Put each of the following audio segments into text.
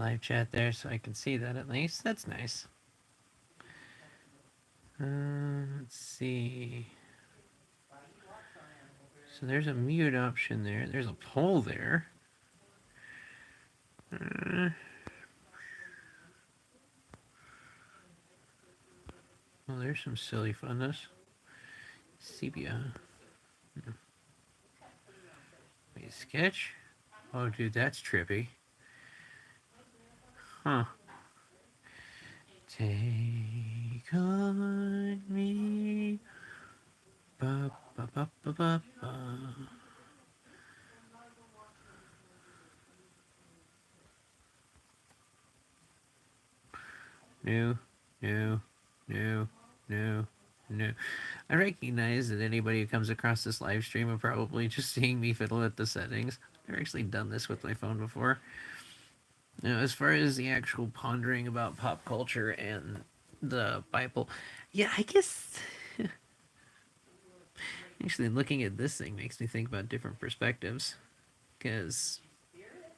live chat there so I can see that at least. That's nice. Let's see. So there's a mute option there. There's a poll there. Well, there's some silly funness. Sepia. Wait, sketch? Oh, dude, that's trippy. Huh. Take on me. Ba, ba, ba, ba, ba, ba. No, no, no, no, no. I recognize that anybody who comes across this live stream are probably just seeing me fiddle at the settings. I've actually done this with my phone before. Now, as far as the actual pondering about pop culture and the Bible, yeah, I guess actually looking at this thing makes me think about different perspectives. Because,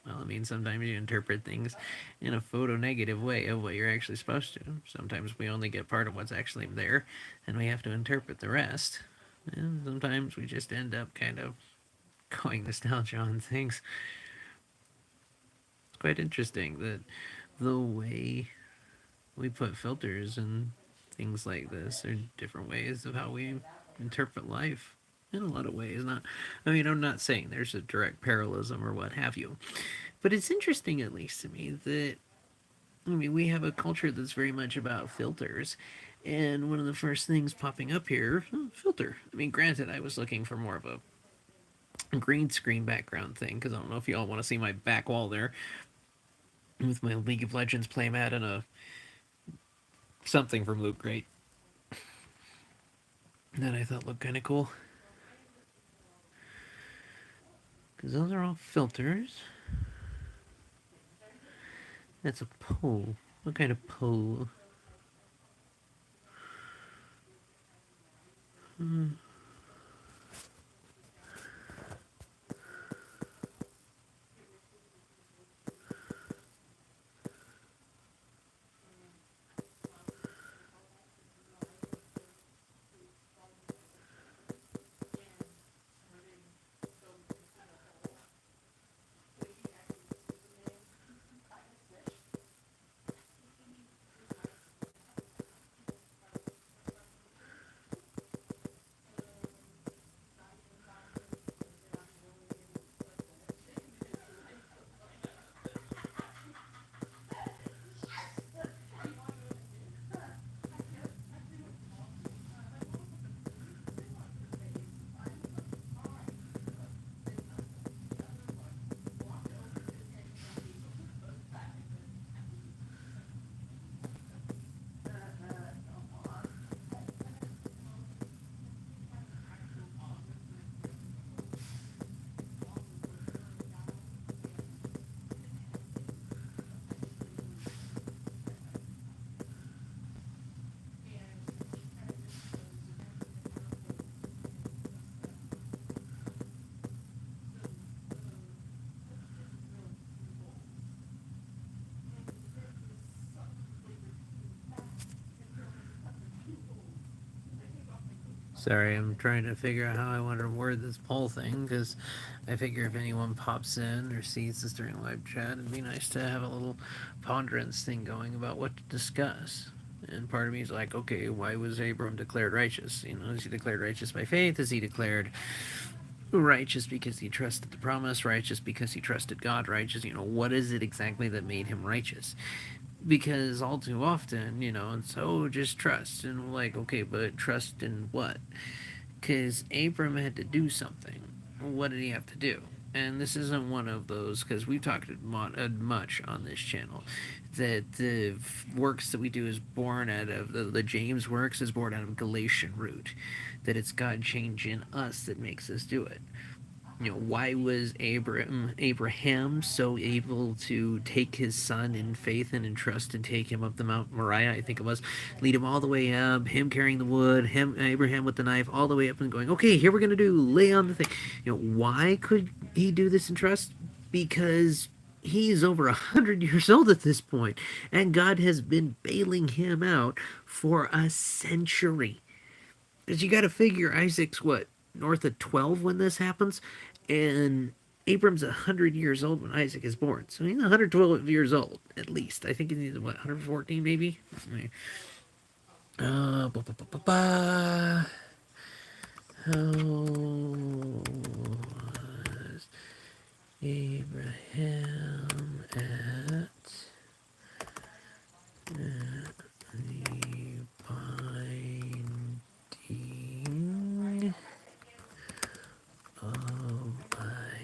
well, I mean, sometimes you interpret things in a photo negative way of what you're actually supposed to. Sometimes we only get part of what's actually there, and we have to interpret the rest. And sometimes we just end up kind of going nostalgia on things. It's quite interesting that the way we put filters and things like this are different ways of how we interpret life in a lot of ways. Not, I mean, I'm not saying there's a direct parallelism or what have you, but it's interesting, at least to me, that I mean, we have a culture that's very much about filters. And one of the first things popping up here, filter. I mean, granted, I was looking for more of a green screen background thing, because I don't know if you all want to see my back wall there with my League of Legends playmat and a something from Loot Crate that I thought looked kind of cool. Because those are all filters. That's a pole. What kind of pole? Sorry, I'm trying to figure out how I want to word this poll thing, because I figure if anyone pops in or sees this during live chat, it'd be nice to have a little ponderance thing going about what to discuss. And part of me is like, okay, why was Abram declared righteous? You know, is he declared righteous by faith? Is he declared righteous because he trusted the promise? Righteous because he trusted God? Righteous, you know, what is it exactly that made him righteous? Because all too often, you know, and so just trust. And like, okay, but trust in what? Because Abram had to do something. What did he have to do? And this isn't one of those, because we've talked much on this channel, that the works that we do is born out of, the James works is born out of Galatian root, that it's God change in us that makes us do it. You know, why was Abraham so able to take his son in faith and in trust and take him up the Mount Moriah, I think it was, lead him all the way up, him carrying the wood, Abraham with the knife, all the way up and going, okay, here we're going to do, lay on the thing. You know, why could he do this in trust? Because He's over 100 years old at this point, and God has been bailing him out for a century. Because you got to figure Isaac's what, north of 12 when this happens, and Abram's 100 years old when Isaac is born. So he's 112 years old at least. I think he's what, 114 maybe. Ba, ba, ba, ba, ba. How was Abraham at the binding of Isaac?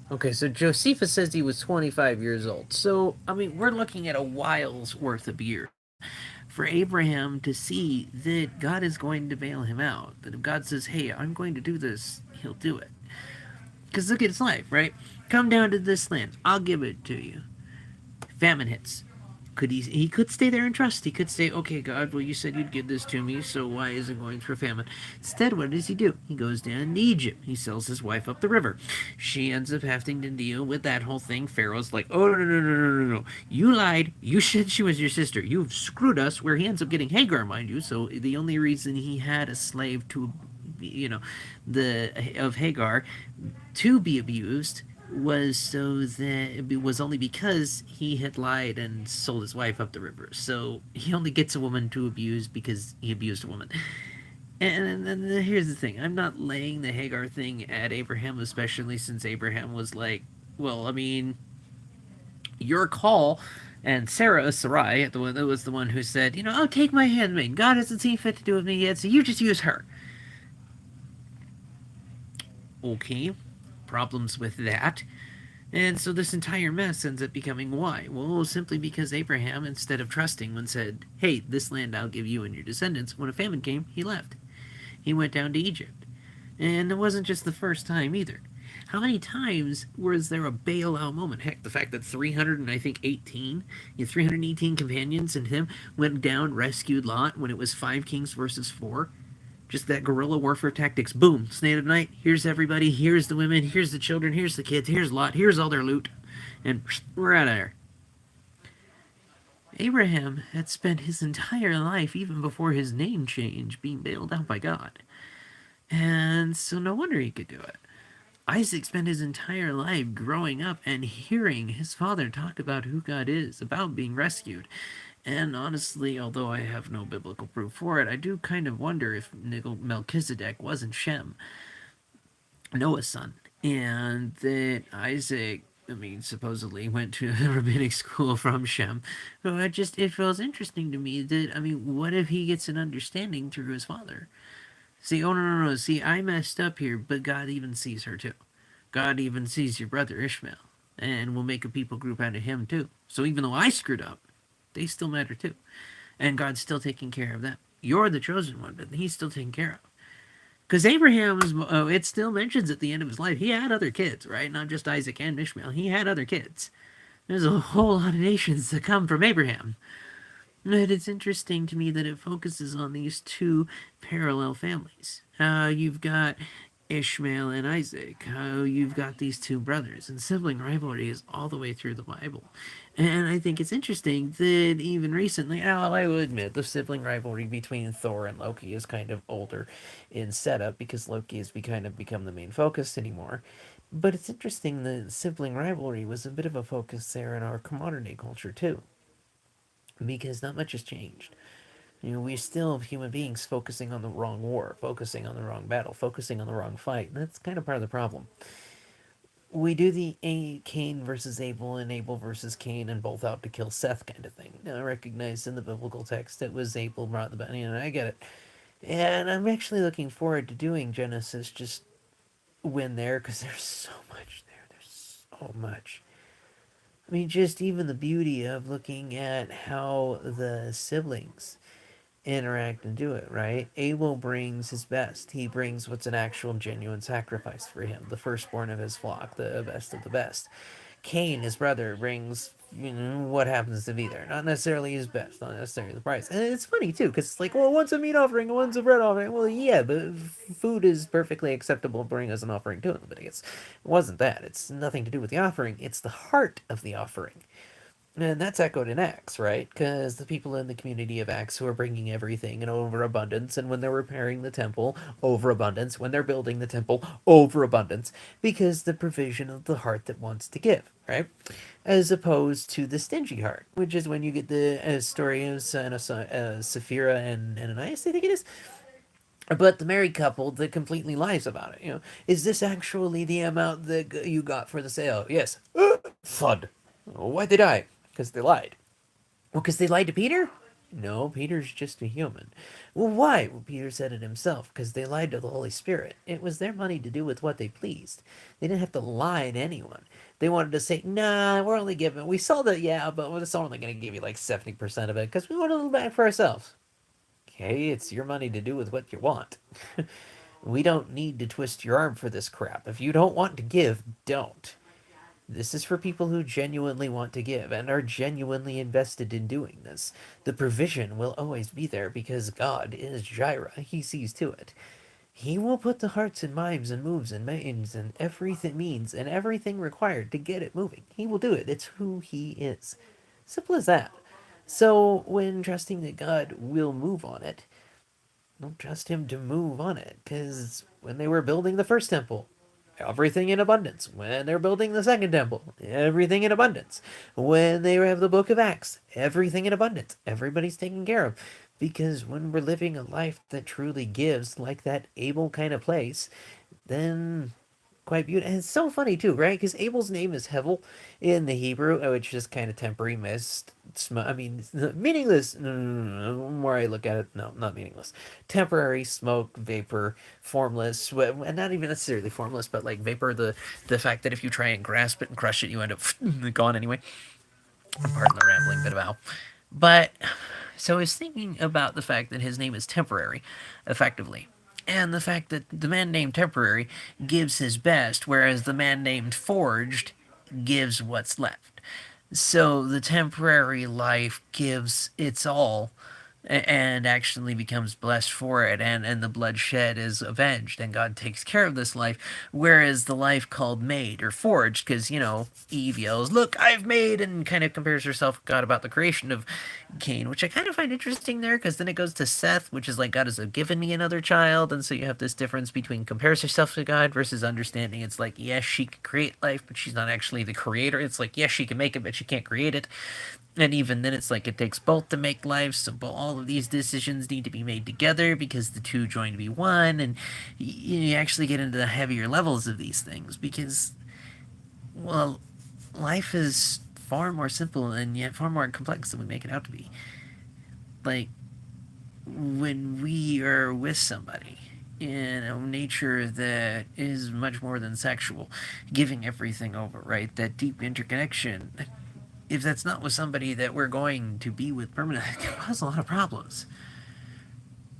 Okay, so Josephus says he was 25 years old. So, I mean, we're looking at a while's worth of years for Abraham to see that God is going to bail him out. That if God says, hey, I'm going to do this, he'll do it. Because look at his life, right? Come down to this land. I'll give it to you. Famine hits. Could he could stay there and trust. He could say, okay, God, well, you said you'd give this to me, so why is it going through famine? Instead, what does he do? He goes down to Egypt. He sells his wife up the river. She ends up having to deal with that whole thing. Pharaoh's like, oh, no, no, no, no, no, no. You lied. You said she was your sister. You've screwed us, where he ends up getting Hagar, mind you. So the only reason he had a slave to, of Hagar to be abused was so that it was only because he had lied and sold his wife up the river. So he only gets a woman to abuse because he abused a woman. And here's the thing: I'm not laying the Hagar thing at Abraham, especially since Abraham was like, well, I mean, your call. And Sarai, the one that was the one who said, I'll take my handmaid. God hasn't seen fit to do with me yet, so you just use her. Okay, problems with that. And so this entire mess ends up becoming why? Well, simply because Abraham, instead of trusting, when said, hey, this land I'll give you and your descendants, when a famine came, he left. He went down to Egypt. And it wasn't just the first time either. How many times was there a bailout moment? Heck, the fact that 300 and I think 18, 318 companions and him went down, rescued Lot when it was 5 kings versus 4. Just that guerrilla warfare tactics. Boom, snake of night. Here's everybody. Here's the women. Here's the children. Here's the kids. Here's Lot. Here's all their loot. And we're out of there. Abraham had spent his entire life, even before his name change, being bailed out by God. And so no wonder he could do it. Isaac spent his entire life growing up and hearing his father talk about who God is, about being rescued. And honestly, although I have no biblical proof for it, I do kind of wonder if Melchizedek wasn't Shem, Noah's son, and that Isaac, I mean, supposedly went to a rabbinic school from Shem. So it feels interesting to me that, I mean, what if he gets an understanding through his father? See, oh no, no, no, see, I messed up here, but God even sees her too. God even sees your brother Ishmael, and will make a people group out of him too. So even though I screwed up, they still matter too. And God's still taking care of them. You're the chosen one, but he's still taking care of. Because Abraham's, it still mentions at the end of his life, he had other kids, right? Not just Isaac and Ishmael. He had other kids. There's a whole lot of nations that come from Abraham. And it's interesting to me that it focuses on these two parallel families. You've got Ishmael and Isaac, how you've got these two brothers, and sibling rivalry is all the way through the Bible. And I think it's interesting that even recently, I will admit, the sibling rivalry between Thor and Loki is kind of older in setup because Loki has kind of become the main focus anymore. But it's interesting that sibling rivalry was a bit of a focus there in our modern day culture too, because not much has changed. We still have human beings focusing on the wrong war, focusing on the wrong battle, focusing on the wrong fight. That's kind of part of the problem. We do the Cain versus Abel and Abel versus Cain and both out to kill Seth kind of thing. Now, I recognize in the biblical text it was Abel brought the bounty, and I get it. And I'm actually looking forward to doing Genesis just when there, because there's so much there. There's so much. I mean, just even the beauty of looking at how the siblings interact and do it, right? Abel brings his best. He brings what's an actual genuine sacrifice for him, the firstborn of his flock, the best of the best. Cain, his brother, brings what happens to be there. Not necessarily his best, not necessarily the price. And it's funny too, because it's like, well, one's a meat offering, one's a bread offering. Well, yeah, but food is perfectly acceptable to bring as an offering to him. But it wasn't that. It's nothing to do with the offering. It's the heart of the offering. And that's echoed in Acts, right? Because the people in the community of Acts who are bringing everything in overabundance, and when they're repairing the temple, overabundance, when they're building the temple, overabundance, because the provision of the heart that wants to give, right? As opposed to the stingy heart, which is when you get the story of Sapphira and Ananias, I think it is. But the married couple that completely lies about it. Is this actually the amount that you got for the sale? Yes. Thud. Why'd they die? Because they lied. Well, because they lied to Peter? No, Peter's just a human. Well, why? Well, Peter said it himself, because they lied to the Holy Spirit. It was their money to do with what they pleased. They didn't have to lie to anyone. They wanted to say, nah, we're only giving, we sold it, yeah, but we're only going to give you like 70% of it, because we want a little back for ourselves. Okay, it's your money to do with what you want. We don't need to twist your arm for this crap. If you don't want to give, don't. This is for people who genuinely want to give and are genuinely invested in doing this. The provision will always be there because God is Jireh. He sees to it. He will put the hearts and minds and moves and means and everything means and everything required to get it moving. He will do it. It's who He is. Simple as that. So when trusting that God will move on it, don't trust Him to move on it. Because when they were building the first temple, everything in abundance. When they're building the second temple, everything in abundance. When they have the book of Acts, everything in abundance. Everybody's taken care of. Because when we're living a life that truly gives, like that Abel kind of place, then quite beautiful. And it's so funny too, right? Because Abel's name is Hevel in the Hebrew, which is kind of temporary mist. I mean, meaningless. No, the more I look at it, no, not meaningless. Temporary smoke, vapor, formless, and not even necessarily formless, but like vapor. The fact that if you try and grasp it and crush it, you end up gone anyway. Pardon the rambling bit about. But so I was thinking about the fact that his name is temporary, effectively. And the fact that the man named Temporary gives his best, whereas the man named Forged gives what's left. So the temporary life gives its all and actually becomes blessed for it, and the bloodshed is avenged, and God takes care of this life. Whereas the life called made or forged, because Eve yells, "Look, I've made," and kind of compares herself to God about the creation of Cain, which I kind of find interesting there, because then it goes to Seth, which is like, God has given me another child, and so you have this difference between compares herself to God versus understanding it's like, yes, she can create life, but she's not actually the creator. It's like, yes, she can make it, but she can't create it. And even then, it's like it takes both to make life. So all of these decisions need to be made together because the two join to be one. And you actually get into the heavier levels of these things because, well, life is far more simple and yet far more complex than we make it out to be. Like, when we are with somebody in a nature that is much more than sexual, giving everything over, right? That deep interconnection, if that's not with somebody that we're going to be with permanently, it can cause a lot of problems.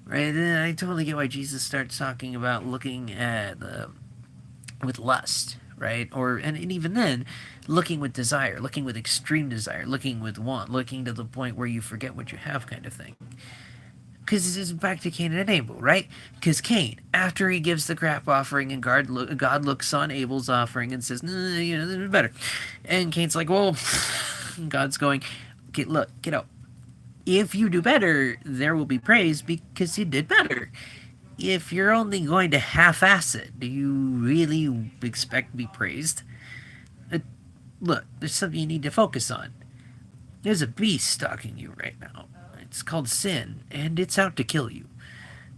Right? And I totally get why Jesus starts talking about looking at with lust, right? And even then, looking with desire, looking with extreme desire, looking with want, looking to the point where you forget what you have, kind of thing. Because this is back to Cain and Abel, right? Because Cain, after he gives the crap offering and God looks on Abel's offering and says, no, this is better. And Cain's like, well, God's going, okay, look, get out. If you do better, there will be praise because you did better. If you're only going to half-ass it, do you really expect to be praised? Look, there's something you need to focus on. There's a beast stalking you right now. It's called sin, and it's out to kill you.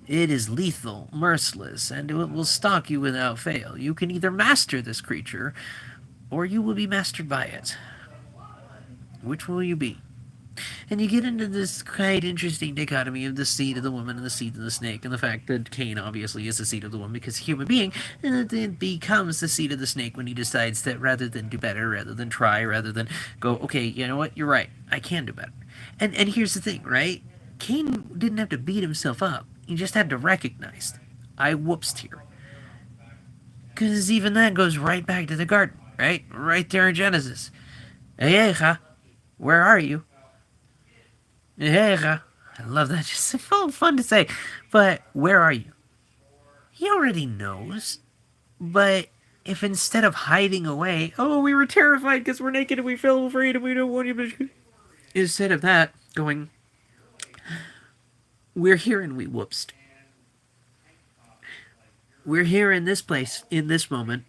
It is lethal, merciless, and it will stalk you without fail. You can either master this creature, or you will be mastered by it. Which will you be? And you get into this quite interesting dichotomy of the seed of the woman and the seed of the snake, and the fact that Cain obviously is the seed of the woman because he's a human being, and it becomes the seed of the snake when he decides that rather than do better, rather than try, rather than go, okay, you know what, you're right, I can do better. And here's the thing, right? Cain didn't have to beat himself up. He just had to recognize, I whoopsed here. Because even that goes right back to the garden, right? Right there in Genesis. Eyecha, where are you? Eyecha. I love that. Just so fun to say. But where are you? He already knows. But if instead of hiding away, oh, we were terrified because we're naked and we feel afraid and we don't want you. Instead of that, going, we're here and we whoopsed. We're here in this place, in this moment,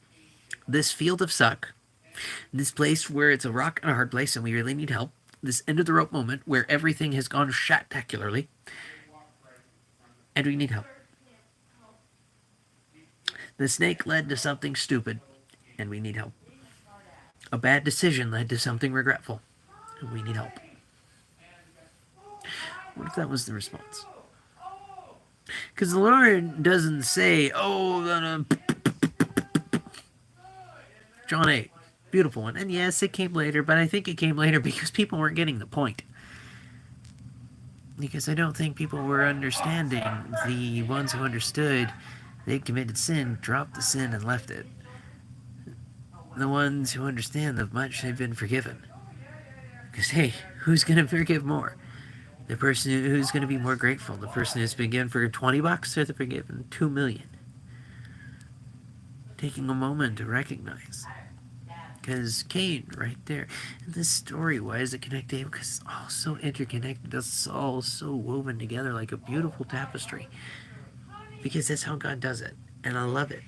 this field of suck, this place where it's a rock and a hard place and we really need help, this end of the rope moment where everything has gone spectacularly, and we need help. The snake led to something stupid, and we need help. A bad decision led to something regretful, and we need help. What if that was the response? Because the Lord doesn't say, oh, John 8, beautiful one. And yes, it came later, but I think it came later because people weren't getting the point. Because I don't think people were understanding. The ones who understood they'd committed sin, dropped the sin, and left it. The ones who understand the much they've been forgiven. Because, hey, who's going to forgive more? The person who's going to be more grateful? The person who's been given for $20 or the forgiven $2 million? Taking a moment to recognize. Because Cain, right there. And this story, why is it connected? Because it's all so interconnected. It's all so woven together like a beautiful tapestry. Because that's how God does it. And I love it.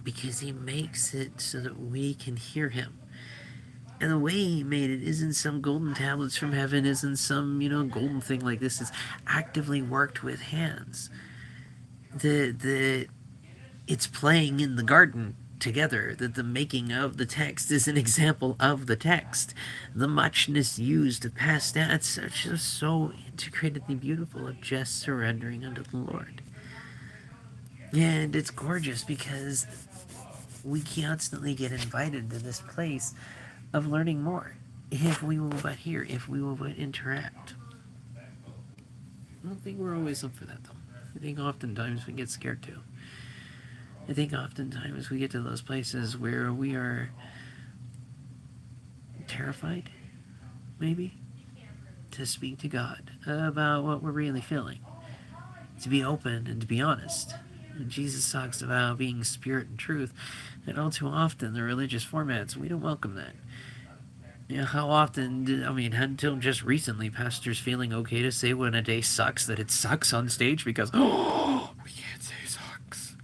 Because he makes it so that we can hear him. And the way he made it isn't some golden tablets from heaven, isn't some, golden thing like this. It's actively worked with hands. It's playing in the garden together, that the making of the text is an example of the text. The muchness used to pass down, it's just so integratedly beautiful of just surrendering unto the Lord. And it's gorgeous because we constantly get invited to this place of learning more. If we will but hear, if we will but interact. I don't think we're always up for that, though. I think oftentimes we get scared too. I think oftentimes we get to those places where we are terrified, maybe, to speak to God about what we're really feeling. To be open and to be honest. And Jesus talks about being spirit and truth, and all too often the religious formats, we don't welcome that. How often, until just recently, pastors feeling okay to say when a day sucks, that it sucks on stage because, we can't say sucks.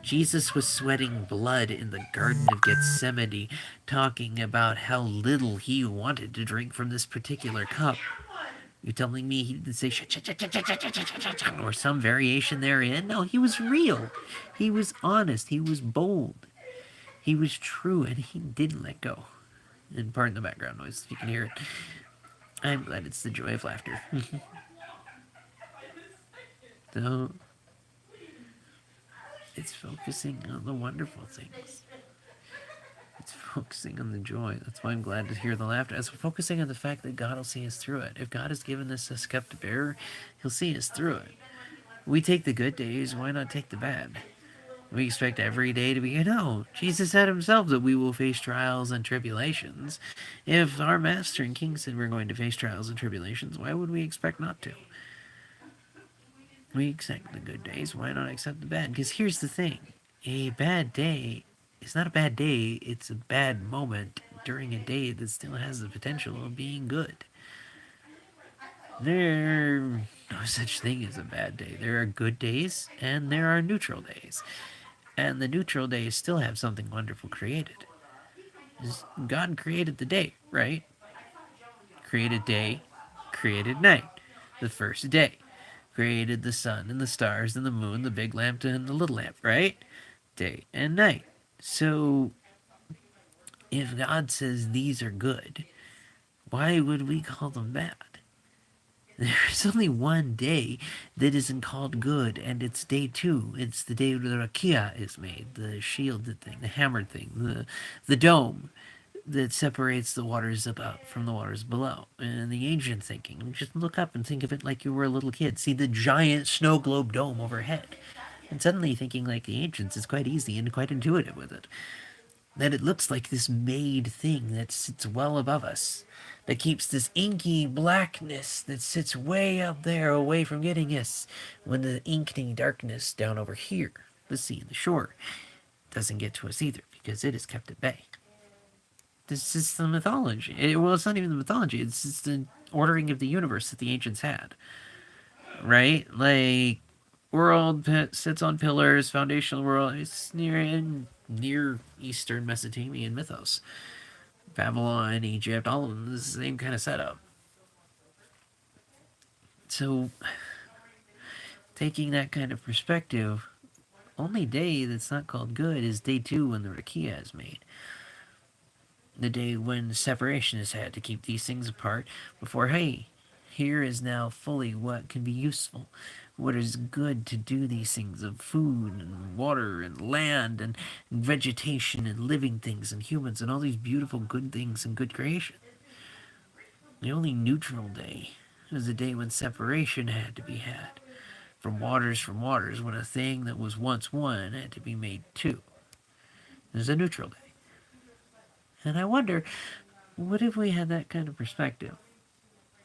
Jesus was sweating blood in the Garden of Gethsemane, talking about how little he wanted to drink from this particular cup. You're telling me he didn't say or some variation therein? No, he was real. He was honest. He was bold. He was true, and he didn't let go. And pardon the background noise if you can hear it. I'm glad it's the joy of laughter. So, it's focusing on the wonderful things. It's focusing on the joy. That's why I'm glad to hear the laughter. It's focusing on the fact that God will see us through it. If God has given us a cup to bear, he'll see us through it. We take the good days, why not take the bad? We expect every day to be, no, Jesus said himself that we will face trials and tribulations. If our Master and King said we're going to face trials and tribulations, why would we expect not to? We accept the good days, why not accept the bad? Because here's the thing, a bad day is not a bad day, it's a bad moment during a day that still has the potential of being good. There's no such thing as a bad day. There are good days and there are neutral days. And the neutral days still have something wonderful created. God created the day, right? Created day, created night. The first day. Created the sun and the stars and the moon, the big lamp and the little lamp, right? Day and night. So, if God says these are good, why would we call them bad? There's only one day that isn't called good, and it's day 2. It's the day the rakia is made, the shielded thing, the hammered thing, the dome. that separates the waters above from the waters below. And the ancient thinking, just look up and think of it like you were a little kid. See the giant snow globe dome overhead. And suddenly thinking like the ancients is quite easy and quite intuitive with it. That it looks like this made thing that sits well above us, that keeps this inky blackness that sits way up there away from getting us, when the inky darkness down over here, the sea and the shore, doesn't get to us either because it is kept at bay. This is the mythology. Well, it's not even the mythology, it's just the ordering of the universe that the ancients had, right? Like, world sits on pillars, foundational world. It's near Eastern Mesopotamian mythos. Babylon, Egypt, all of them, the same kind of setup. So, taking that kind of perspective, only day that's not called good is day 2 when the rakia is made. The day when separation is had to keep these things apart before, hey, here is now fully what can be useful, what is good to do these things of food and water and land and vegetation and living things and humans and all these beautiful good things and good creation. The only neutral day is the day when separation had to be had from waters, when a thing that was once one had to be made two. There's a neutral day. And I wonder, what if we had that kind of perspective?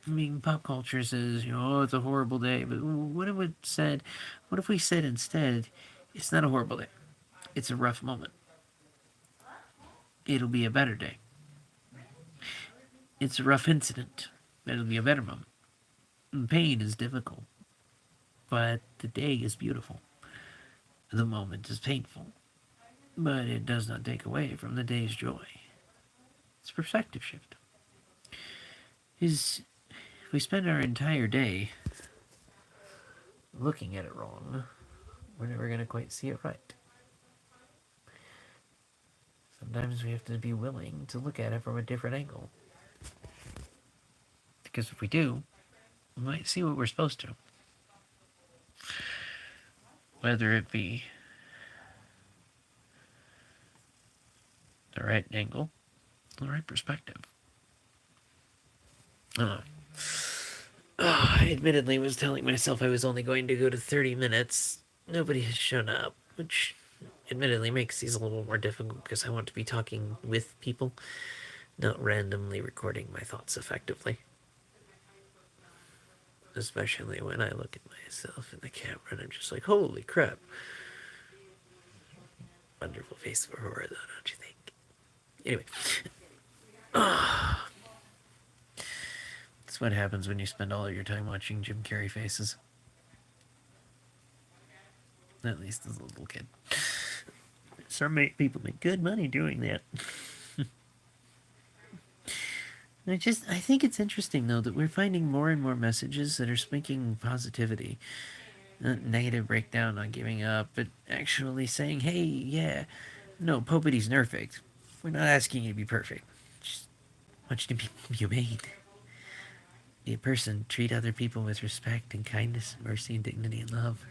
I mean, pop culture says, oh, it's a horrible day. But what if we said instead, it's not a horrible day. It's a rough moment. It'll be a better day. It's a rough incident. It'll be a better moment. And pain is difficult. But the day is beautiful. The moment is painful. But it does not take away from the day's joy. It's a perspective shift. If we spend our entire day looking at it wrong, we're never going to quite see it right. Sometimes we have to be willing to look at it from a different angle. Because if we do, we might see what we're supposed to. Whether it be the right angle, the right perspective. I admittedly was telling myself I was only going to go to 30 minutes. Nobody has shown up, which admittedly makes these a little more difficult because I want to be talking with people, not randomly recording my thoughts effectively. Especially when I look at myself in the camera and I'm just like, holy crap. Wonderful face of Aurora, though, don't you think? Anyway. That's what happens when you spend all of your time watching Jim Carrey faces. At least as a little kid. Some people make good money doing that. I think it's interesting, though, that we're finding more and more messages that are speaking positivity. Not negative breakdown, not giving up, but actually saying, hey, yeah, no, Popity's perfect. We're not asking you to be perfect. Just want you to be humane. Be a person. Treat other people with respect and kindness, mercy and dignity and love.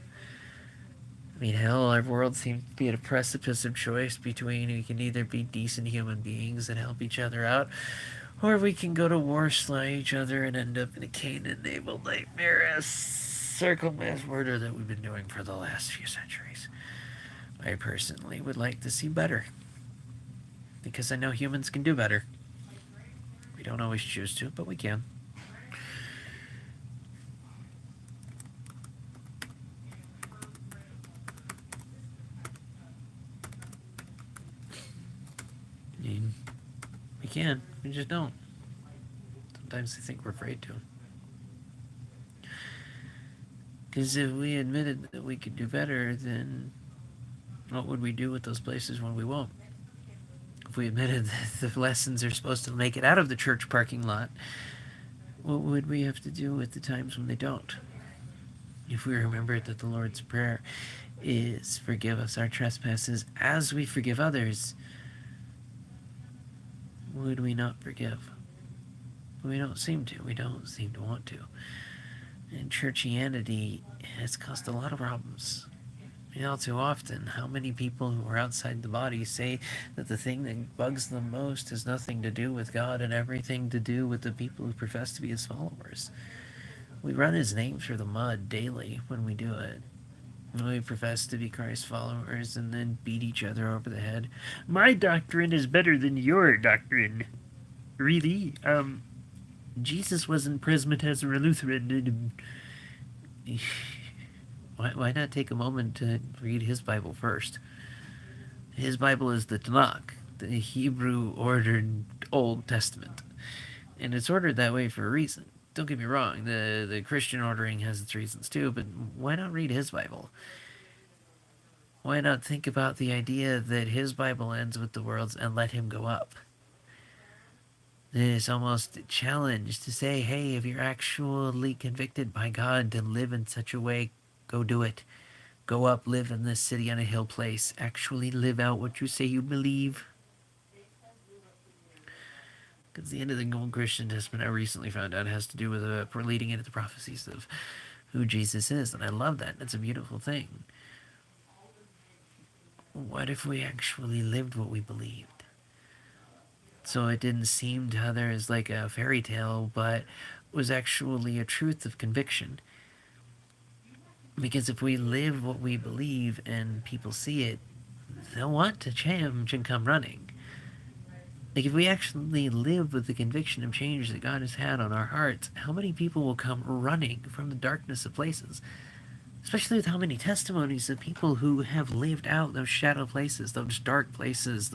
I mean, hell, our world seems to be at a precipice of choice between we can either be decent human beings and help each other out, or we can go to war, slay each other, and end up in a Cain-enabled nightmare circle mass murder that we've been doing for the last few centuries. I personally would like to see better, because I know humans can do better. We don't always choose to, but we can. We can. We just don't. Sometimes I think we're afraid to. Because if we admitted that we could do better, then what would we do with those places when we won't? If we admitted that the lessons are supposed to make it out of the church parking lot, what would we have to do with the times when they don't? If we remembered that the Lord's Prayer is forgive us our trespasses as we forgive others, would we not forgive? We don't seem to. We don't seem to want to. And churchianity has caused a lot of problems. All too often, how many people who are outside the body say that the thing that bugs them most has nothing to do with God and everything to do with the people who profess to be his followers? We run his name through the mud daily when we do it. We profess to be Christ followers and then beat each other over the head. My doctrine is better than your doctrine. Really? Jesus wasn't Presbyterian or Lutheran. Why not take a moment to read his Bible first? His Bible is the Tanakh, the Hebrew ordered Old Testament. And it's ordered that way for a reason. Don't get me wrong, the Christian ordering has its reasons too, but why not read his Bible? Why not think about the idea that his Bible ends with the words, and let him go up? It's almost a challenge to say, hey, if you're actually convicted by God to live in such a way, go do it. Go up, live in this city on a hill place. Actually live out what you say you believe. Because the end of the Old Christian Testament, I recently found out, has to do with leading into the prophecies of who Jesus is. And I love that. It's a beautiful thing. What if we actually lived what we believed? So it didn't seem to others like a fairy tale, but was actually a truth of conviction. Because if we live what we believe and people see it, they'll want to change and come running. Like, if we actually live with the conviction of change that God has had on our hearts, how many people will come running from the darkness of places? Especially with how many testimonies of people who have lived out those shadow places, those dark places,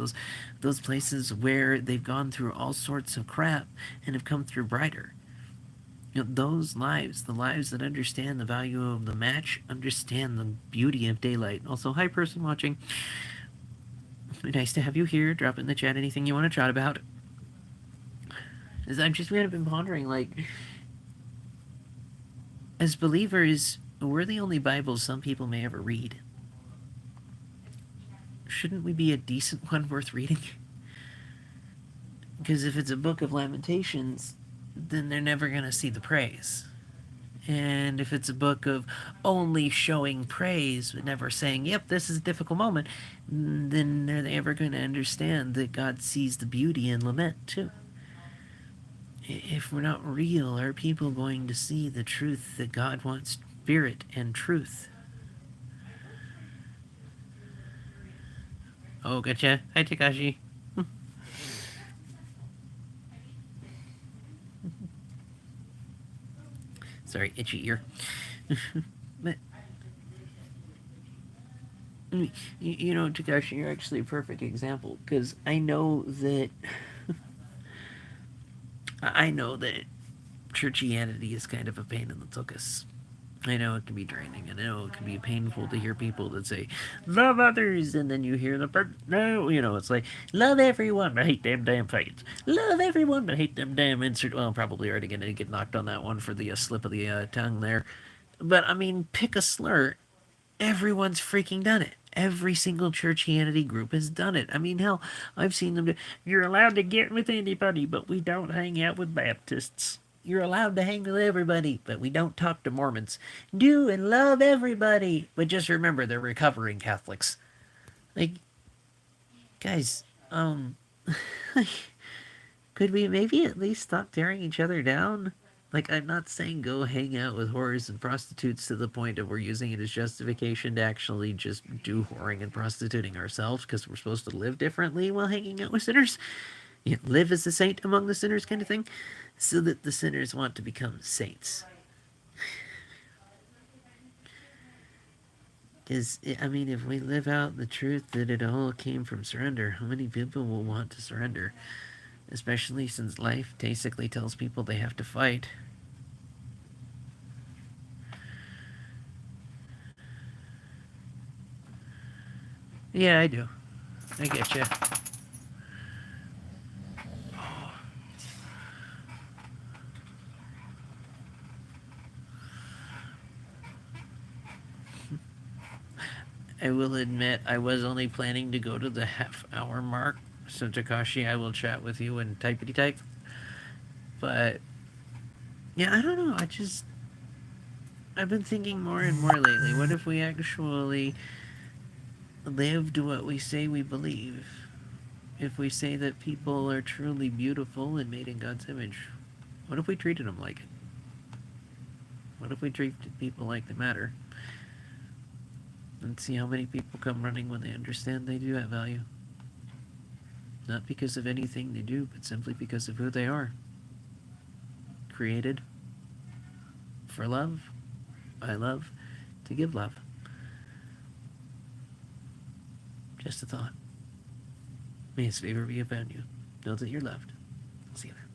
those places where they've gone through all sorts of crap and have come through brighter. Those lives, the lives that understand the value of the match, understand the beauty of daylight. Also, hi, person watching. Nice to have you here. Drop in the chat anything you want to chat about. As I've just kind of been pondering, like, as believers, we're the only Bible some people may ever read. Shouldn't we be a decent one worth reading? Because if it's a book of Lamentations, then they're never going to see the praise. And if it's a book of only showing praise but never saying, yep, this is a difficult moment, then are they ever going to understand that God sees the beauty in lament too? If we're not real, are people going to see the truth that God wants spirit and truth? Oh, gotcha. Hi, Takashi. Sorry, itchy ear. But, Takashi, you're actually a perfect example, because I know that churchianity is kind of a pain in the tuchus. I know it can be draining, and I know it can be painful to hear people that say, love others, and then you hear no, it's like, love everyone, but hate them damn faggots. Love everyone, but hate them damn insert. Well, I'm probably already going to get knocked on that one for the slip of the tongue there. But, I mean, pick a slur. Everyone's freaking done it. Every single churchianity group has done it. I mean, hell, I've seen them do, you're allowed to get with anybody, but we don't hang out with Baptists. You're allowed to hang with everybody, but we don't talk to Mormons. Do and love everybody, but just remember they're recovering Catholics. Like, guys, could we maybe at least stop tearing each other down? Like, I'm not saying go hang out with whores and prostitutes to the point of we're using it as justification to actually just do whoring and prostituting ourselves because we're supposed to live differently while hanging out with sinners. Live as a saint among the sinners kind of thing, so that the sinners want to become saints. Because, I mean, if we live out the truth that it all came from surrender, how many people will want to surrender? Especially since life basically tells people they have to fight. Yeah, I do. I get you. I will admit I was only planning to go to the half-hour mark, so Takashi, I will chat with you and typity type. But yeah, I don't know. I've been thinking more and more lately. What if we actually lived what we say we believe, if we say that people are truly beautiful and made in God's image, what if we treated them like it? What if we treated people like they matter? And see how many people come running when they understand they do have value. Not because of anything they do, but simply because of who they are. Created for love, by love, to give love. Just a thought. May His favor be upon you. Know that you're loved. See you there.